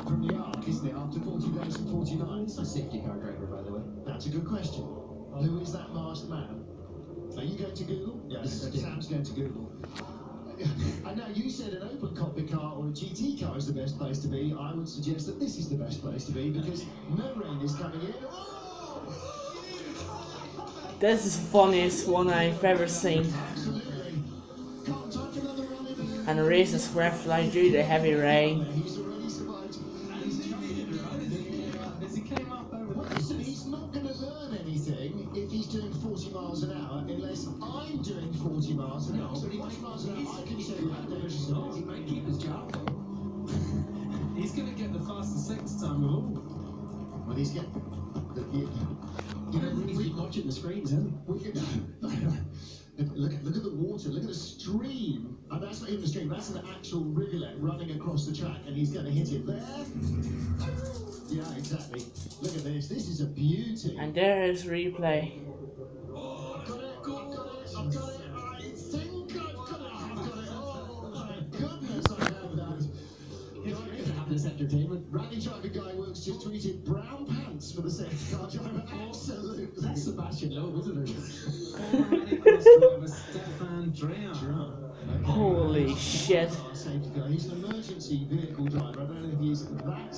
from the Ark, isn't it? After 40 days and 40 nights. A safety car driver, by the way. That's a good question. Who is that masked man? Are you going to Google? Yes, Sam's going to Google. I know you said an open cockpit car or a GT car is the best place to be. I would suggest that this is the best place to be because no rain is coming in. Oh! This is the funniest one I've ever seen. Absolutely. Can't touch another run in there. And the race is flying due to heavy rain. He's already survived. Listen, he's not going to learn anything if he's doing 40 miles an hour unless I'm doing 40 miles an hour. So 40 miles an hour, I can show you how dangerous it is. He might keep his job. He's going to get the fastest next time of all. Well, he's getting... He's been watching the screens, hasn't he? Look at the water, look at the stream. Oh, that's not even the stream, that's an actual rivulet running across the track, and he's going to hit it there. Yeah, exactly. Look at this, this is a beauty. And there is replay. Oh, got it, I've got it. I think I've got it. Oh, my goodness, I have that. This entertainment. Rally driver Guy Wilkes just tweeted brown pants for the safety car driver. Absolutely. That's Sebastian Loeb, isn't it? Former driver Stefan Dreher. Holy shit. Safety car. He's an emergency vehicle driver. I don't know if he's that.